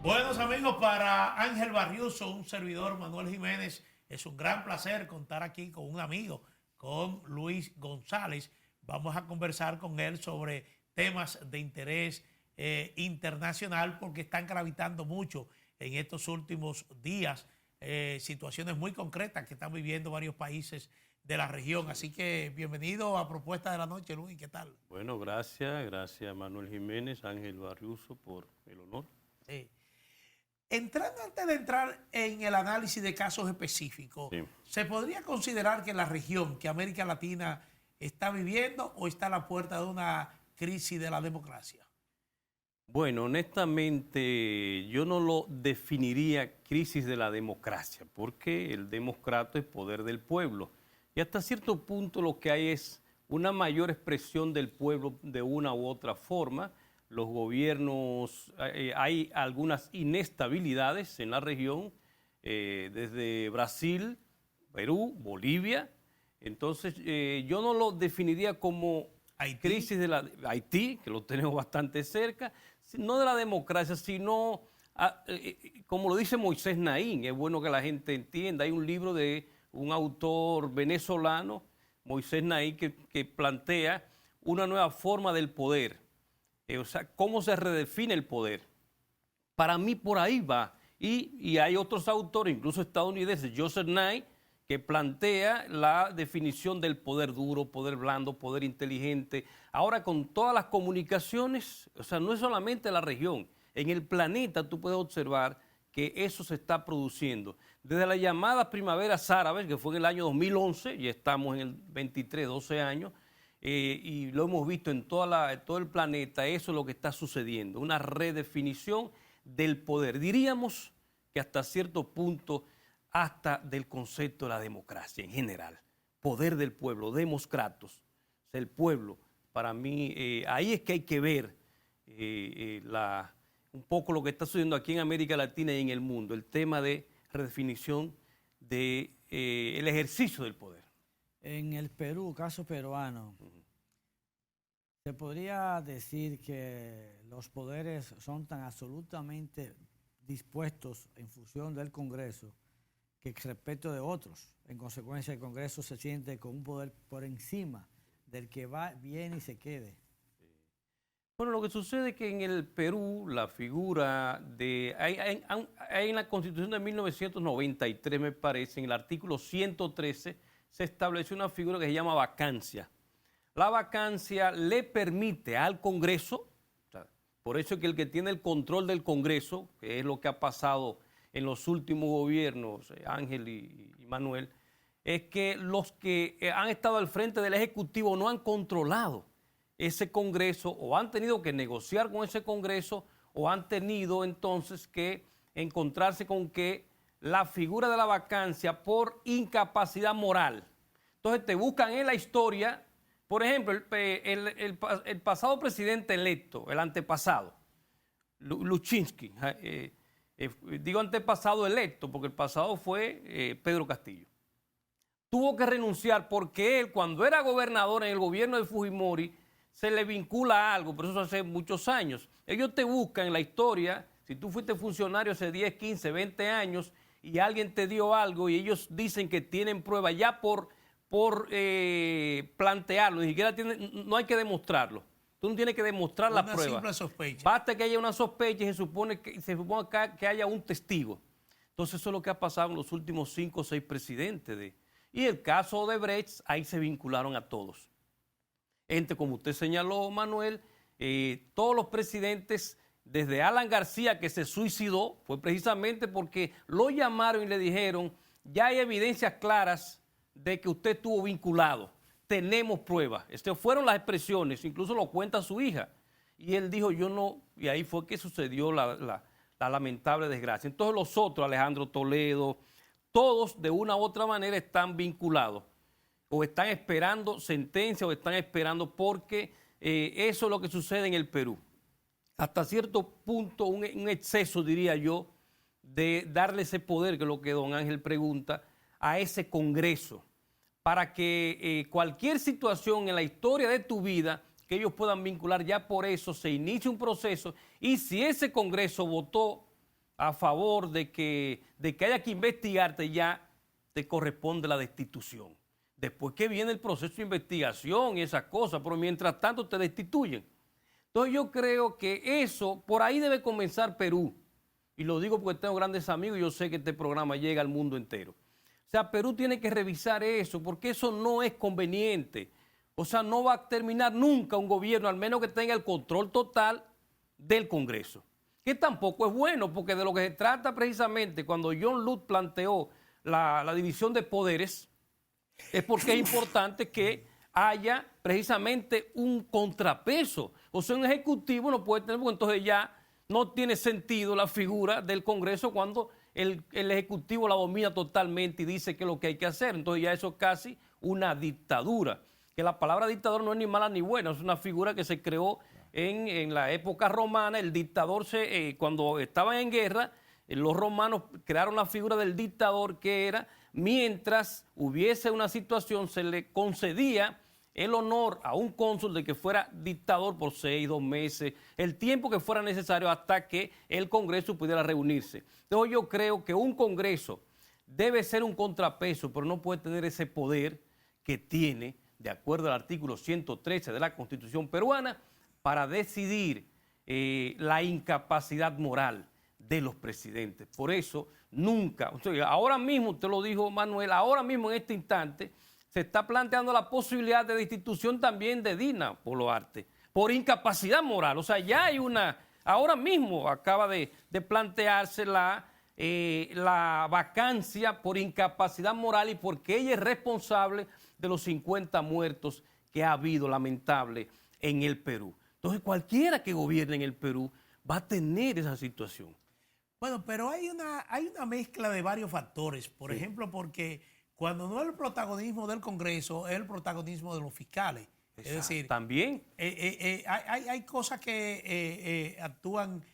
Buenos amigos, para Ángel Barriuso, un servidor Manuel Jiménez, es un gran placer contar aquí con un amigo, con Luis González. Vamos a conversar con él sobre temas de interés internacional porque están gravitando mucho en estos últimos días, situaciones muy concretas que están viviendo varios países de la región. Así que bienvenido a Propuesta de la Noche, Luis, ¿qué tal? Bueno, gracias Manuel Jiménez, Ángel Barriuso por el honor. Sí. Antes de entrar en el análisis de casos específicos, Sí. ¿se podría considerar que la región, que América Latina está viviendo o está a la puerta de una crisis de la democracia? Bueno, honestamente, yo no lo definiría crisis de la democracia, porque el democrato es poder del pueblo. Y hasta cierto punto lo que hay es una mayor expresión del pueblo de una u otra forma. Los gobiernos, hay algunas inestabilidades en la región, desde Brasil, Perú, Bolivia. Entonces, yo no lo definiría como crisis de la Haití, que lo tenemos bastante cerca, no de la democracia, sino, como lo dice Moisés Naín, es bueno que la gente entienda. Hay un libro de un autor venezolano, Moisés Naín, que plantea una nueva forma del poder. O sea, cómo se redefine el poder. Para mí por ahí va. Y hay otros autores, incluso estadounidenses, Joseph Nye, que plantea la definición del poder duro, poder blando, poder inteligente. Ahora con todas las comunicaciones, o sea, no es solamente la región, en el planeta tú puedes observar que eso se está produciendo. Desde las llamadas primaveras árabes, que fue en el año 2011, ya estamos en el 23, 12 años, y lo hemos visto en todo el planeta, eso es lo que está sucediendo, una redefinición del poder. Diríamos que hasta cierto punto, hasta del concepto de la democracia en general, poder del pueblo, demoskratos, el pueblo. Para mí, ahí es que hay que ver un poco lo que está sucediendo aquí en América Latina y en el mundo, el tema de redefinición del ejercicio del poder. En el Perú, caso peruano, se podría decir que los poderes son tan absolutamente dispuestos en función del Congreso que respecto de otros. En consecuencia, el Congreso se siente con un poder por encima del que va, viene y se quede. Bueno, lo que sucede es que en el Perú la figura de... Hay en la Constitución de 1993, me parece, en el artículo 113, se estableció una figura que se llama vacancia. La vacancia le permite al Congreso, o sea, por eso es que el que tiene el control del Congreso, que es lo que ha pasado en los últimos gobiernos, Ángel y Manuel, es que los que han estado al frente del Ejecutivo no han controlado ese Congreso, o han tenido que negociar con ese Congreso, o han tenido entonces que encontrarse con que la figura de la vacancia por incapacidad moral. Entonces te buscan en la historia, por ejemplo, el pasado presidente electo, el antepasado, Luchinsky, digo antepasado electo porque el pasado fue Pedro Castillo. Tuvo que renunciar porque él, cuando era gobernador en el gobierno de Fujimori, se le vincula a algo, pero eso hace muchos años. Ellos te buscan en la historia, si tú fuiste funcionario hace 10, 15, 20 años y alguien te dio algo y ellos dicen que tienen pruebas ya por plantearlo, ni siquiera no hay que demostrarlo. Tú no tienes que demostrar la prueba. Una simple sospecha. Basta que haya una sospecha y se supone que haya un testigo. Entonces eso es lo que ha pasado en los últimos 5 o 6 presidentes. Y el caso de Brecht, ahí se vincularon a todos. Como usted señaló, Manuel, todos los presidentes, desde Alan García, que se suicidó, fue precisamente porque lo llamaron y le dijeron, ya hay evidencias claras de que usted estuvo vinculado. Tenemos pruebas. Estas fueron las expresiones, incluso lo cuenta su hija. Y él dijo, yo no, y ahí fue que sucedió la lamentable desgracia. Entonces los otros, Alejandro Toledo, todos de una u otra manera están vinculados. O están esperando sentencia o están esperando porque eso es lo que sucede en el Perú. Hasta cierto punto un exceso, diría yo, de darle ese poder, que es lo que don Ángel pregunta, a ese Congreso, para que cualquier situación en la historia de tu vida que ellos puedan vincular, ya por eso se inicia un proceso y si ese Congreso votó a favor de que haya que investigarte, ya te corresponde la destitución. Después que viene el proceso de investigación y esas cosas, pero mientras tanto te destituyen. Entonces yo creo que eso, por ahí debe comenzar Perú. Y lo digo porque tengo grandes amigos y yo sé que este programa llega al mundo entero. O sea, Perú tiene que revisar eso, porque eso no es conveniente. O sea, no va a terminar nunca un gobierno, al menos que tenga el control total del Congreso. Que tampoco es bueno, porque de lo que se trata precisamente cuando John Lutz planteó la división de poderes, es porque es importante que haya precisamente un contrapeso. O sea, un ejecutivo no puede tener, porque entonces ya no tiene sentido la figura del Congreso cuando el ejecutivo la domina totalmente y dice qué es lo que hay que hacer. Entonces ya eso es casi una dictadura. Que la palabra dictador no es ni mala ni buena, es una figura que se creó en la época romana. El dictador, cuando estaban en guerra, los romanos crearon la figura del dictador, que era mientras hubiese una situación, se le concedía el honor a un cónsul de que fuera dictador por 6, 2 meses, el tiempo que fuera necesario hasta que el Congreso pudiera reunirse. Entonces yo creo que un Congreso debe ser un contrapeso, pero no puede tener ese poder que tiene, de acuerdo al artículo 113 de la Constitución peruana, para decidir la incapacidad moral de los presidentes. Por eso nunca, o sea, ahora mismo, usted lo dijo Manuel, ahora mismo en este instante se está planteando la posibilidad de destitución también de Dina Boluarte por incapacidad moral. O sea, ya hay una, ahora mismo acaba de plantearse la vacancia por incapacidad moral y porque ella es responsable de los 50 muertos que ha habido, lamentable, en el Perú. Entonces, cualquiera que gobierne en el Perú va a tener esa situación. Bueno, pero hay una mezcla de varios factores. Por ejemplo, porque cuando no es el protagonismo del Congreso, es el protagonismo de los fiscales. Exacto. Es decir, también hay cosas que actúan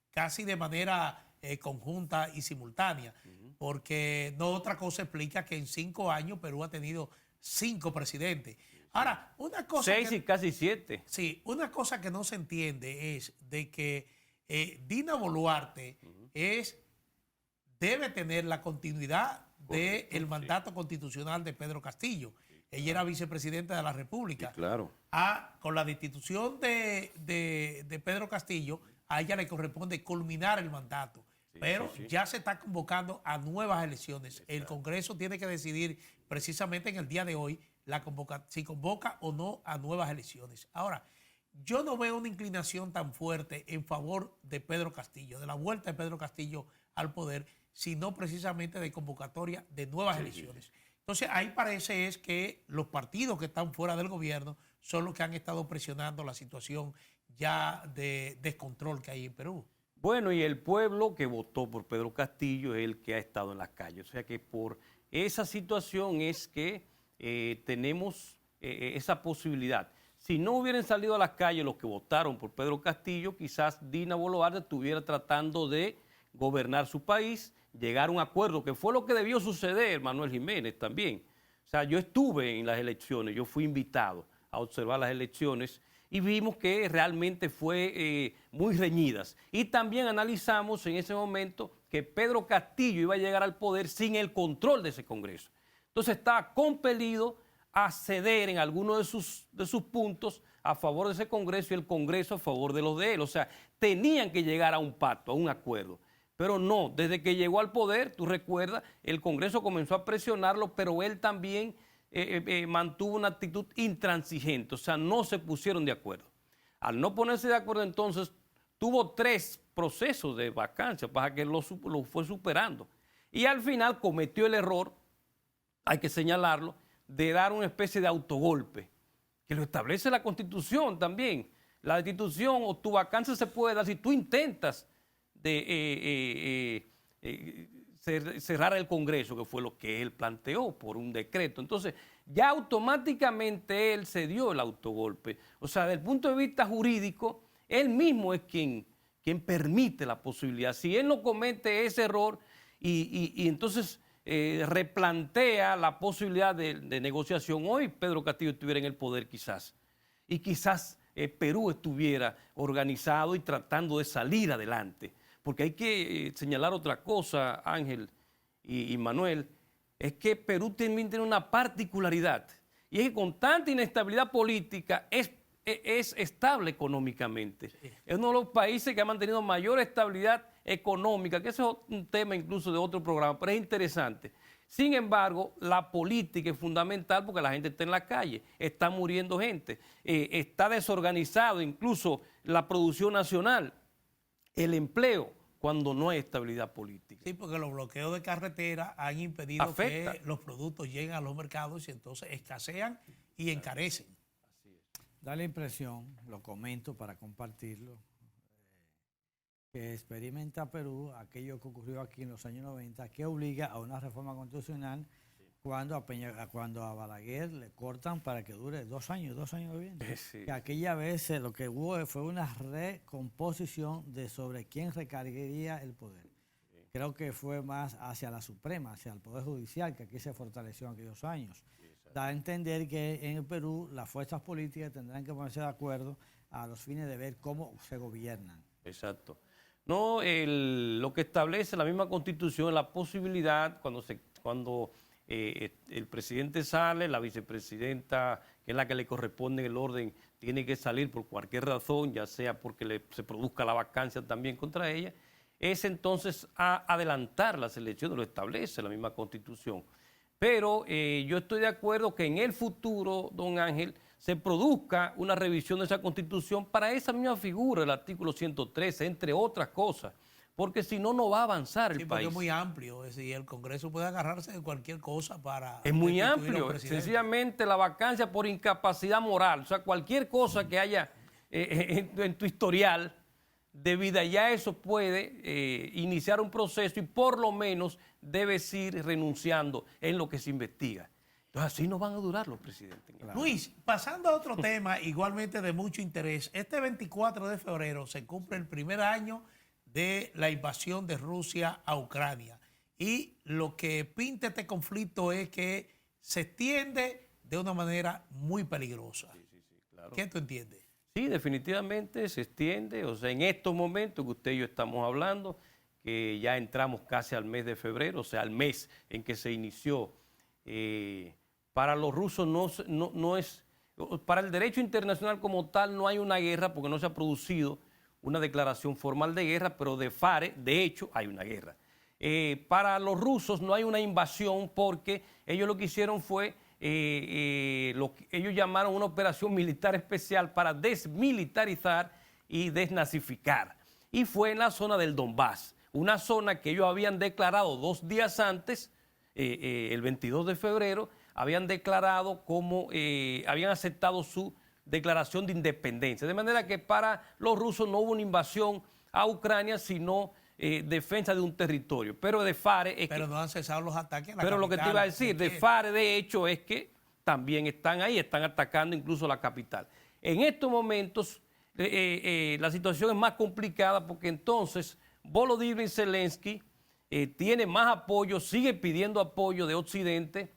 casi de manera conjunta y simultánea, porque no otra cosa explica que en 5 años Perú ha tenido 5 presidentes. Ahora, una cosa 6 y casi 7. Sí, una cosa que no se entiende es de que Dina Boluarte debe tener la continuidad del mandato constitucional de Pedro Castillo. Ella era vicepresidenta de la República. Sí, claro. Con la destitución de Pedro Castillo, a ella le corresponde culminar el mandato. Pero ya se está convocando a nuevas elecciones. El Congreso tiene que decidir precisamente en el día de hoy si convoca o no a nuevas elecciones. Ahora, yo no veo una inclinación tan fuerte en favor de Pedro Castillo, de la vuelta de Pedro Castillo al poder, sino precisamente de convocatoria de nuevas elecciones. Entonces, ahí parece es que los partidos que están fuera del gobierno son los que han estado presionando la situación ya de descontrol que hay en Perú. Bueno, y el pueblo que votó por Pedro Castillo es el que ha estado en las calles. O sea que por esa situación es que tenemos esa posibilidad. Si no hubieran salido a las calles los que votaron por Pedro Castillo, quizás Dina Boluarte estuviera tratando de gobernar su país, llegar a un acuerdo, que fue lo que debió suceder, Manuel Jiménez también. O sea, yo estuve en las elecciones, yo fui invitado a observar las elecciones y vimos que realmente fue muy reñidas. Y también analizamos en ese momento que Pedro Castillo iba a llegar al poder sin el control de ese Congreso. Entonces estaba compelido a ceder en algunos de sus puntos a favor de ese Congreso y el Congreso a favor de los de él. O sea, tenían que llegar a un pacto, a un acuerdo. Pero no, desde que llegó al poder, tú recuerdas, el Congreso comenzó a presionarlo, pero él también mantuvo una actitud intransigente, o sea, no se pusieron de acuerdo. Al no ponerse de acuerdo, entonces, tuvo 3 procesos de vacancia para que lo fue superando. Y al final cometió el error, hay que señalarlo, de dar una especie de autogolpe, que lo establece la Constitución también. La destitución o tu vacancia se puede dar si tú intentas cerrar el Congreso, que fue lo que él planteó por un decreto. Entonces, ya automáticamente él se dio el autogolpe. O sea, desde el punto de vista jurídico, él mismo es quien permite la posibilidad. Si él no comete ese error y entonces replantea la posibilidad de negociación, hoy Pedro Castillo estuviera en el poder quizás. Y quizás Perú estuviera organizado y tratando de salir adelante. porque hay que señalar otra cosa, Ángel y Manuel, es que Perú también tiene una particularidad, y es que con tanta inestabilidad política es estable económicamente. Sí. Es uno de los países que ha mantenido mayor estabilidad económica, que eso es un tema incluso de otro programa, pero es interesante. Sin embargo, la política es fundamental porque la gente está en la calle, está muriendo gente, está desorganizado incluso la producción nacional, el empleo, cuando no hay estabilidad política. Sí, porque los bloqueos de carretera han impedido que los productos lleguen a los mercados y entonces escasean y encarecen. Así es. Da la impresión, lo comento para compartirlo, que experimenta Perú aquello que ocurrió aquí en los años 90, que obliga a una reforma constitucional cuando a Balaguer le cortan para que dure 2 años viviendo. Sí. Que aquella vez lo que hubo fue una recomposición de sobre quién recargaría el poder. Sí. Creo que fue más hacia la Suprema, hacia el Poder Judicial, que aquí se fortaleció en aquellos años. Sí, da a entender que en el Perú las fuerzas políticas tendrán que ponerse de acuerdo a los fines de ver cómo se gobiernan. Exacto. No, lo que establece la misma Constitución es la posibilidad cuando el presidente sale, la vicepresidenta, que es la que le corresponde en el orden, tiene que salir por cualquier razón, ya sea porque se produzca la vacancia también contra ella, es entonces a adelantar las elecciones, lo establece la misma Constitución. Pero yo estoy de acuerdo que en el futuro, don Ángel, se produzca una revisión de esa Constitución para esa misma figura, el artículo 113, entre otras cosas, porque si no, no va a avanzar el país. Porque es muy amplio, es decir, el Congreso puede agarrarse de cualquier cosa para... Es muy amplio, sencillamente la vacancia por incapacidad moral, o sea, cualquier cosa que haya en tu historial de vida, ya eso puede iniciar un proceso y por lo menos debes ir renunciando en lo que se investiga. Entonces así no van a durar los presidentes. Claro. Luis, pasando a otro tema igualmente de mucho interés, este 24 de febrero se cumple el primer año de la invasión de Rusia a Ucrania y lo que pinta este conflicto es que se extiende de una manera muy peligrosa. Sí, claro. ¿Qué tú entiendes? Sí, definitivamente se extiende, o sea, en estos momentos que usted y yo estamos hablando, que ya entramos casi al mes de febrero, o sea, al mes en que se inició, para los rusos no es, para el derecho internacional como tal no hay una guerra porque no se ha producido una declaración formal de guerra, pero de hecho hay una guerra. Para los rusos no hay una invasión porque ellos lo que hicieron fue lo que ellos llamaron una operación militar especial para desmilitarizar y desnazificar. Y fue en la zona del Donbass, una zona que ellos habían declarado 2 días antes, el 22 de febrero, habían declarado como, habían aceptado su declaración de independencia. De manera que para los rusos no hubo una invasión a Ucrania, sino defensa de un territorio. Pero de FARE... Pero no han cesado los ataques a la Pero capital, lo que te iba a decir, de FARE de hecho es que también están ahí, están atacando incluso la capital. En estos momentos la situación es más complicada porque entonces Volodymyr Zelensky tiene más apoyo, sigue pidiendo apoyo de Occidente.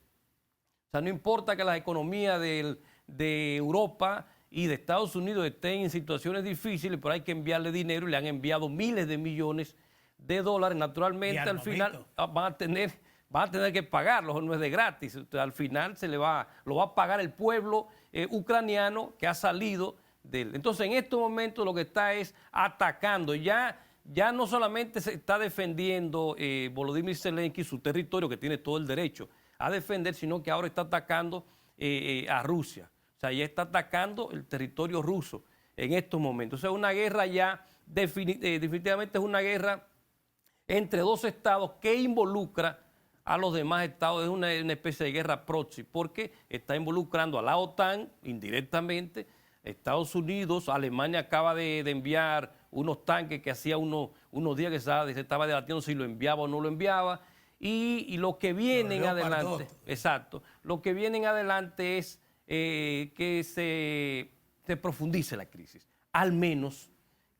O sea, no importa que las economías de Europa y de Estados Unidos estén en situaciones difíciles, pero hay que enviarle dinero y le han enviado miles de millones de dólares. Naturalmente, al final van a tener que pagarlo, no es de gratis. Al final lo va a pagar el pueblo ucraniano que ha salido de él. Entonces, en estos momentos lo que está es atacando. Ya no solamente se está defendiendo Volodymyr Zelensky su territorio, que tiene todo el derecho a defender, sino que ahora está atacando a Rusia. O sea, ya está atacando el territorio ruso en estos momentos. O sea, una guerra ya definitivamente es una guerra entre 2 estados que involucra a los demás estados. Es una especie de guerra proxy porque está involucrando a la OTAN indirectamente, Estados Unidos. Alemania acaba de enviar unos tanques que hacía unos días que se estaba debatiendo si lo enviaba o no lo enviaba. Y lo que vienen adelante, exacto, lo que vienen adelante es que se profundice la crisis. Al menos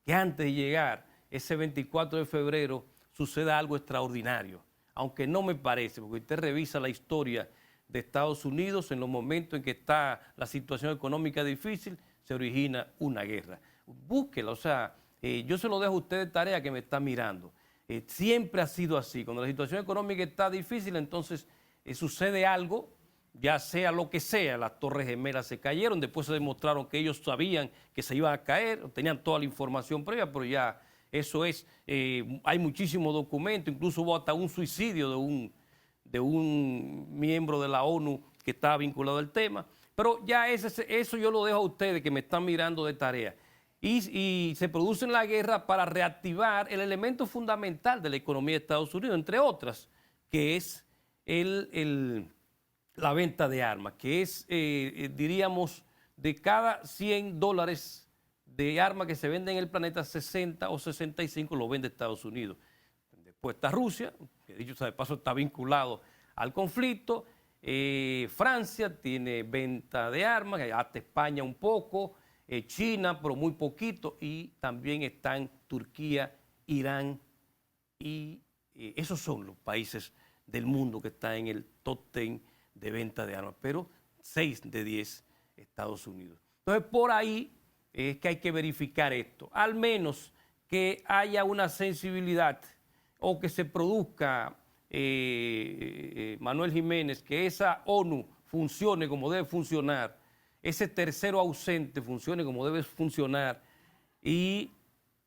que antes de llegar ese 24 de febrero suceda algo extraordinario. Aunque no me parece, porque usted revisa la historia de Estados Unidos, en los momentos en que está la situación económica difícil, se origina una guerra. Búsquela, o sea, Yo se lo dejo a usted de tarea que me está mirando. Siempre ha sido así. Cuando la situación económica está difícil, entonces sucede algo, ya sea lo que sea. Las Torres Gemelas se cayeron, después se demostraron que ellos sabían que se iban a caer, tenían toda la información previa, pero ya eso es, hay muchísimos documentos, incluso hubo hasta un suicidio de un miembro de la ONU que estaba vinculado al tema. Pero ya eso yo lo dejo a ustedes que me están mirando de tarea. Y se produce la guerra para reactivar el elemento fundamental de la economía de Estados Unidos, entre otras, que es la venta de armas, que es, diríamos, de cada $100 de armas que se venden en el planeta, 60 o 65 lo vende Estados Unidos. Después está Rusia, que dicho sea de paso está vinculado al conflicto. Francia tiene venta de armas, hasta España un poco, China, pero muy poquito, y también están Turquía, Irán, y esos son los países del mundo que están en el top 10 de venta de armas, pero 6 de 10 Estados Unidos. Entonces, por ahí es que hay que verificar esto, al menos que haya una sensibilidad o que se produzca, Manuel Jiménez, que esa ONU funcione como debe funcionar, ese tercero ausente funcione como debe funcionar, y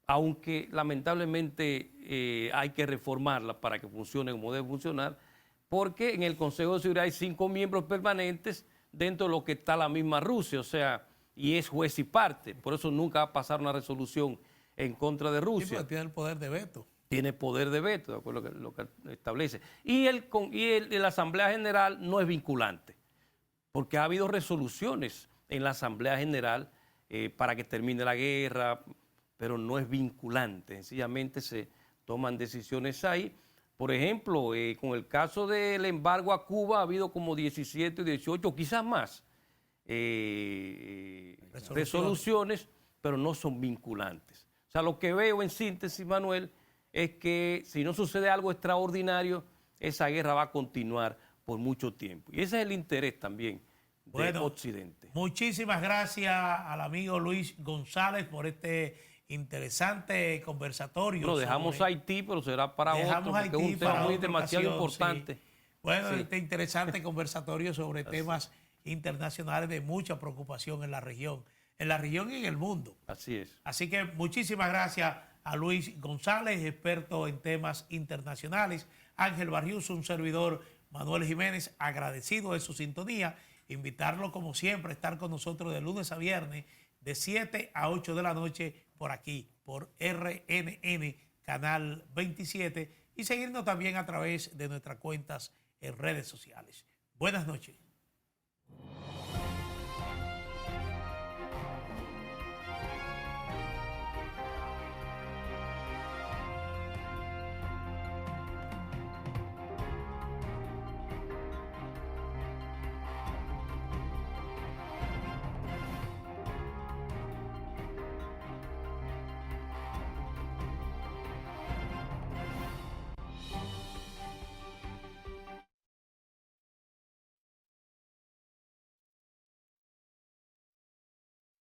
aunque lamentablemente hay que reformarla para que funcione como debe funcionar, porque en el Consejo de Seguridad hay 5 miembros permanentes dentro de lo que está la misma Rusia, o sea, y es juez y parte, por eso nunca va a pasar una resolución en contra de Rusia. Sí, porque tiene el poder de veto. Tiene poder de veto, de acuerdo a lo que establece. Y la Asamblea General no es vinculante, porque ha habido resoluciones en la Asamblea General para que termine la guerra, pero no es vinculante, sencillamente se toman decisiones ahí. Por ejemplo, con el caso del embargo a Cuba ha habido como 17, 18, quizás más resoluciones, pero no son vinculantes. O sea, lo que veo en síntesis, Manuel, es que si no sucede algo extraordinario, esa guerra va a continuar por mucho tiempo. Y ese es el interés también de Occidente. Muchísimas gracias al amigo Luis González por este interesante conversatorio. Lo dejamos Haití, pero será para otro, porque es un tema muy demasiado importante. Sí. Bueno, este interesante conversatorio sobre temas internacionales de mucha preocupación en la región y en el mundo. Así es. Así que muchísimas gracias a Luis González, experto en temas internacionales, Ángel Barriuso, un servidor, Manuel Jiménez, agradecido de su sintonía, invitarlo como siempre a estar con nosotros de lunes a viernes, de 7 a 8 de la noche, por aquí, por RNN, Canal 27, y seguirnos también a través de nuestras cuentas en redes sociales. Buenas noches.